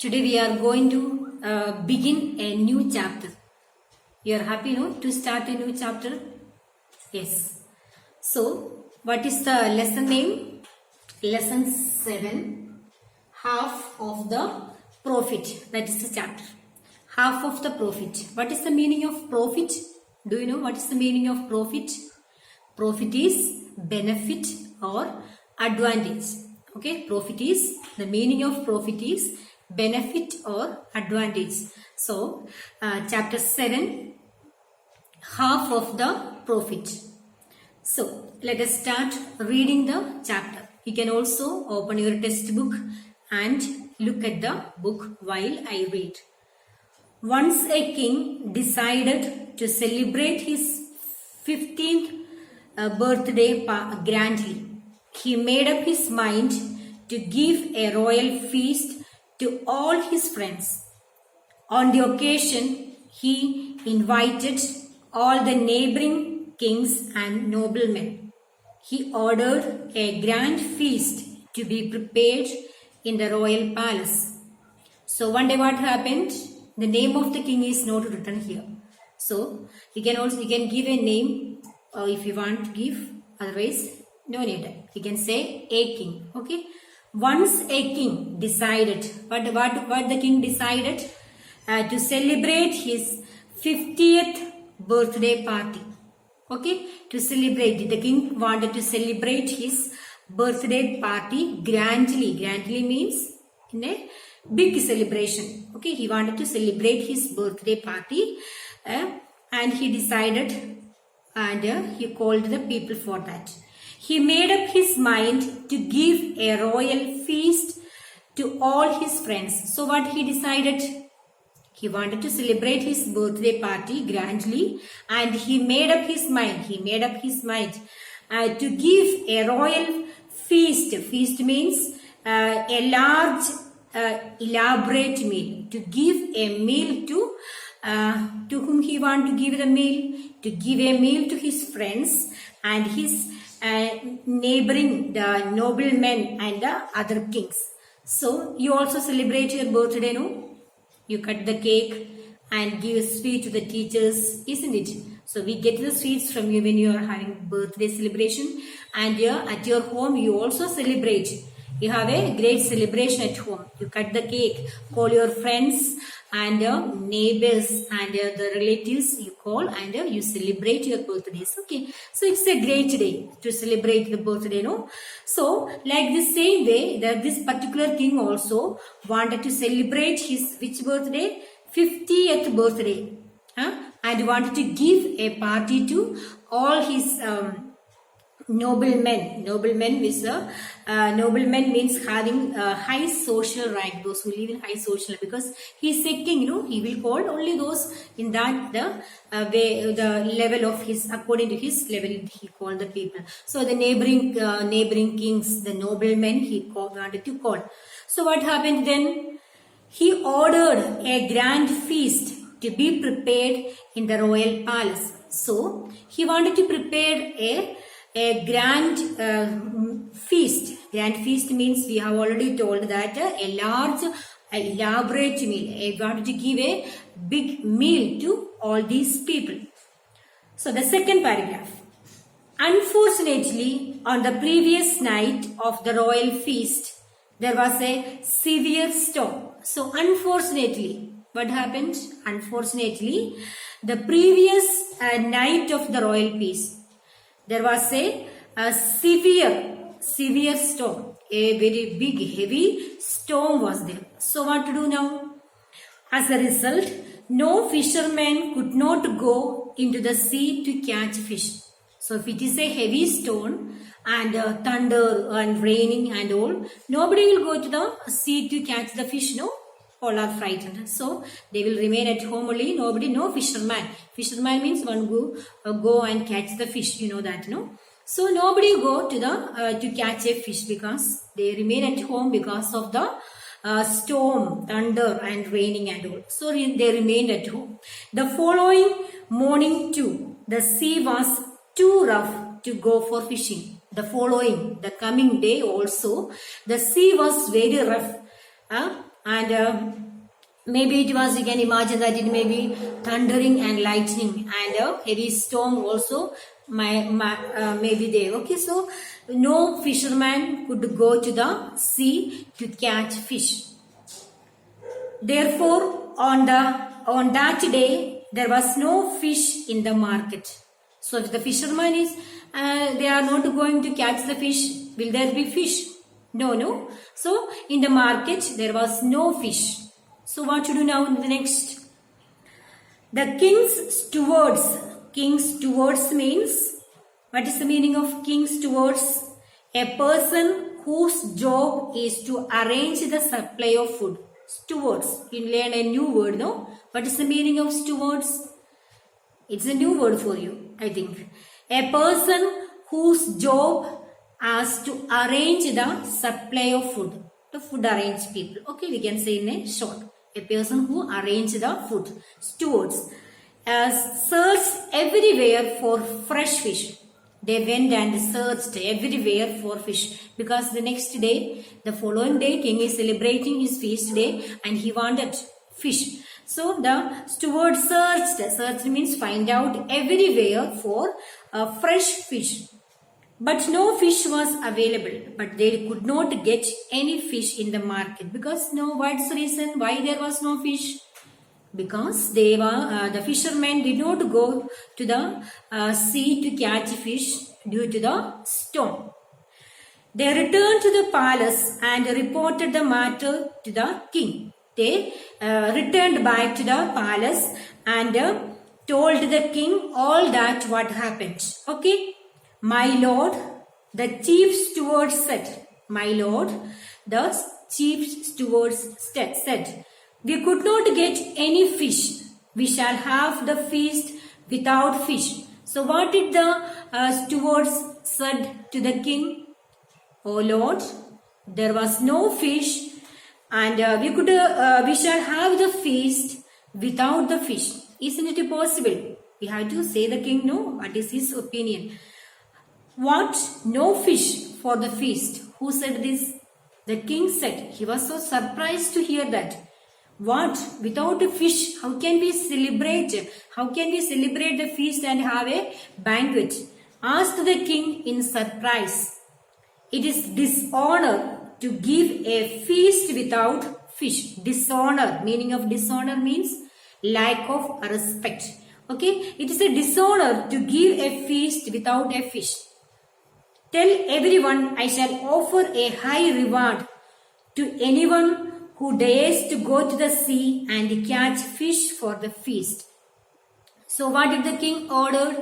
Today we are going to begin a new chapter. You are happy, no, to start a new chapter? Yes. So, what is the lesson name? Lesson 7. Half of the profit. That is the chapter. Half of the profit. What is the meaning of profit? Do you know what is the meaning of profit? Profit is benefit or advantage. Okay, profit is, the meaning of profit is benefit or advantage. So, chapter 7, half of the profit. So, let us start reading the chapter. You can also open your textbook and look at the book while I read. Once a king decided to celebrate his 15th birthday grandly. He made up his mind to give a royal feast to all his friends. On the occasion, he invited all the neighboring kings and noblemen. He ordered a grand feast to be prepared in the royal palace. So one day what happened? The name of the king is not written here. So you can give a name if you want to give. Otherwise, no need. You can say a king. Okay. Once a king decided, what the king decided? To celebrate his 50th birthday party. Okay. To celebrate, the king wanted to celebrate his birthday party grandly. Grandly means in a big celebration. Okay. He wanted to celebrate his birthday party and he decided and he called the people for that. He made up his mind to give a royal feast to all his friends. So what he decided? He wanted to celebrate his birthday party grandly and he made up his mind. He made up his mind to give a royal feast. Feast means a large elaborate meal. To give a meal to whom he wanted to give the meal? To give a meal to his friends and his neighboring the noblemen and the other kings. So you also celebrate your birthday, no? You cut the cake and give a sweet to the teachers, isn't it? So we get the sweets from you when you are having birthday celebration, and at your home you also celebrate. You have a great celebration at home. You cut the cake, call your friends and neighbors and the relatives you call and you celebrate your birthdays. Okay, so it's a great day to celebrate the birthday, no? So like the same way that this particular king also wanted to celebrate his which birthday? 50th birthday, and wanted to give a party to all his noblemen. Noblemen means having high social rank, those who live in high social, because he's a king, he will call only those in that the level of his, according to his level he called the people. So the neighboring kings, the noblemen he wanted to call. So what happened then? He ordered a grand feast to be prepared in the royal palace. So he wanted to prepare a grand feast. Grand feast means we have already told that a large elaborate meal. He wanted to give a big meal to all these people. So the second paragraph. Unfortunately, on the previous night of the royal feast, there was a severe storm. So unfortunately, what happened? Unfortunately, the previous night of the royal feast, there was a severe storm. A very big, heavy storm was there. So what to do now? As a result, no fisherman could not go into the sea to catch fish. So if it is a heavy storm and thunder and raining and all, nobody will go to the sea to catch the fish, no? All are frightened. So they will remain at home only. Nobody, no fisherman. Fisherman means one go and catch the fish. You know that, no? So nobody go to the to catch a fish because they remain at home because of the storm, thunder and raining and all. So they remained at home. The following morning too, the sea was too rough to go for fishing. The coming day also, the sea was very rough. and maybe it was, you can imagine that it may be thundering and lightning, and a heavy storm also may be there. Okay, so no fisherman could go to the sea to catch fish. Therefore, on that day, there was no fish in the market. So if the fisherman is, they are not going to catch the fish, will there be fish? No. So in the market, there was no fish. So what to do now in the next? The king's stewards. King's stewards means, what is the meaning of king's stewards? A person whose job is to arrange the supply of food. Stewards. You learn a new word, no? What is the meaning of stewards? It's a new word for you, I think. A person whose job is to arrange the supply of food. The food arrange people. Okay, we can say in a short. A person who arrange the food. Stewards. Searched everywhere for fresh fish. They went and searched everywhere for fish, because the next day, the following day, king is celebrating his feast day and he wanted fish. So the steward searched. Search means find out everywhere for fresh fish. But no fish was available. But they could not get any fish in the market, because what's the reason why there was no fish? Because they were the fishermen did not go to the sea to catch fish due to the storm. They returned to the palace and reported the matter to the king. They returned back to the palace and told the king all that what happened. Okay, my lord, the chief steward said. My lord, the chief steward said. We could not get any fish. We shall have the feast without fish. So what did the stewards said to the king? Oh Lord, there was no fish, and we shall have the feast without the fish. Isn't it possible? We have to say the king no. What is his opinion? What? No fish for the feast. Who said this? The king said. He was so surprised to hear that. What? Without a fish, how can we celebrate? How can we celebrate the feast and have a banquet? Asked the king in surprise. It is dishonor to give a feast without fish. Dishonor. Meaning of dishonor means lack of respect. Okay? It is a dishonor to give a feast without a fish. Tell everyone I shall offer a high reward to anyone who dares to go to the sea and catch fish for the feast. So what did the king order?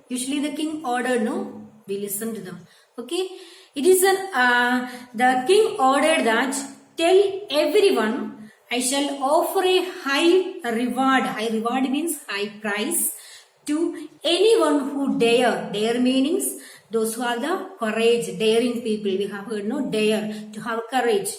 Usually the king ordered, no? We listen to them. Okay? It is the king ordered that tell everyone I shall offer a high reward. High reward means high price to anyone who dare. Dare means those who have the courage, daring people. We have heard, no? Dare, to have courage.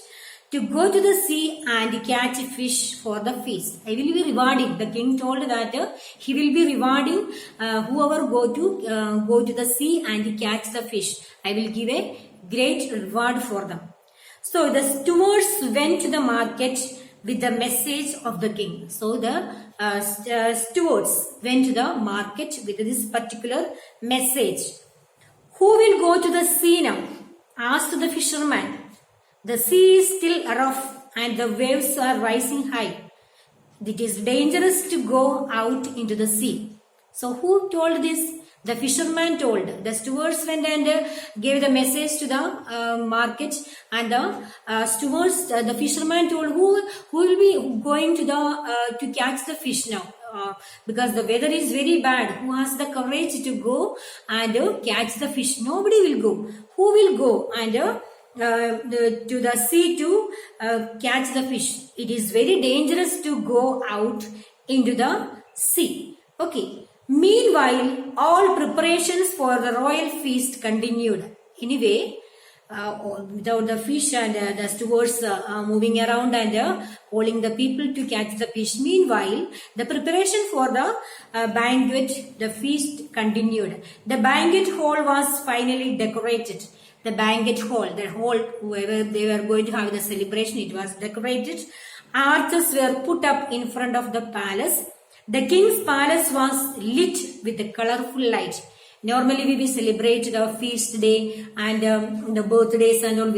To go to the sea and catch fish for the feast. I will be rewarding. The king told that he will be rewarding whoever go to the sea and catch the fish. I will give a great reward for them. So the stewards went to the market with the message of the king. So the stewards went to the market with this particular message. Who will go to the sea now? Asked the fisherman. The sea is still rough and the waves are rising high. It is dangerous to go out into the sea. So who told this? The fisherman told. The stewards went and gave the message to the market, and the stewards, the fisherman told who will be going to catch the fish now. Because the weather is very bad. Who has the courage to go and catch the fish? Nobody will go. Who will go and to the sea to catch the fish? It is very dangerous to go out into the sea. Okay. Meanwhile, all preparations for the royal feast continued. Anyway, without the fish and the stewards moving around and calling the people to catch the fish. Meanwhile, the preparation for the banquet, the feast continued. The banquet hall was finally decorated. The banquet hall, whoever they were going to have the celebration, it was decorated, Arches were put up in front of the palace. The king's palace was lit with a colorful light. Normally we will celebrate the feast day and the birthdays and all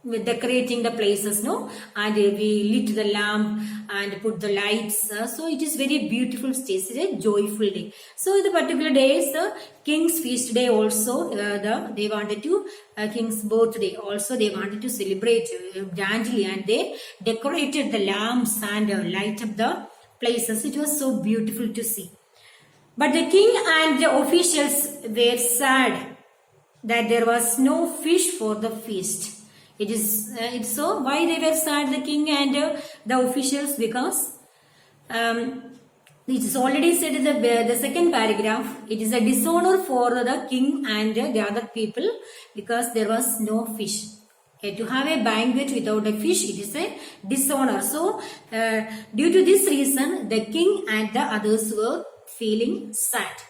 with decorating the places, no? And we lit the lamp and put the lights. So it is very beautiful stage. It's a joyful day. So the particular day is the king's feast day also. They wanted to, king's birthday also they wanted to celebrate grandly, and they decorated the lamps and light up the places. It was so beautiful to see. But the king and the officials were sad that there was no fish for the feast. It's so why they were sad, the king and the officials, because it is already said in the second paragraph. It is a dishonor for the king and the other people because there was no fish. To have a banquet without a fish, it is a dishonor. So due to this reason, the king and the others were feeling sad.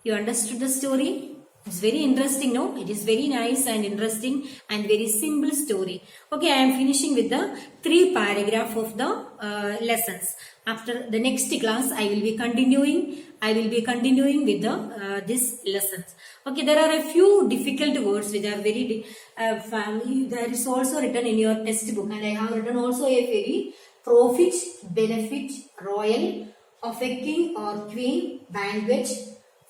You understood the story? It's very interesting, no? It is very nice and interesting and very simple story. Okay, I am finishing with the 3 paragraph of the lessons. After the next class, I will be continuing with the this lessons. Okay, there are a few difficult words which are very that is also written in your textbook, and I have written also a very profit, benefit, royal, of a king or queen, banquet,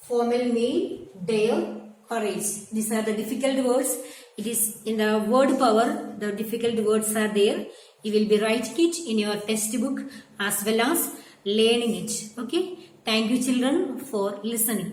formal meal, dare, courage. These are the difficult words. It is in the word power, the difficult words are there. You will be writing it in your textbook as well as learning it. Okay. Thank you children for listening.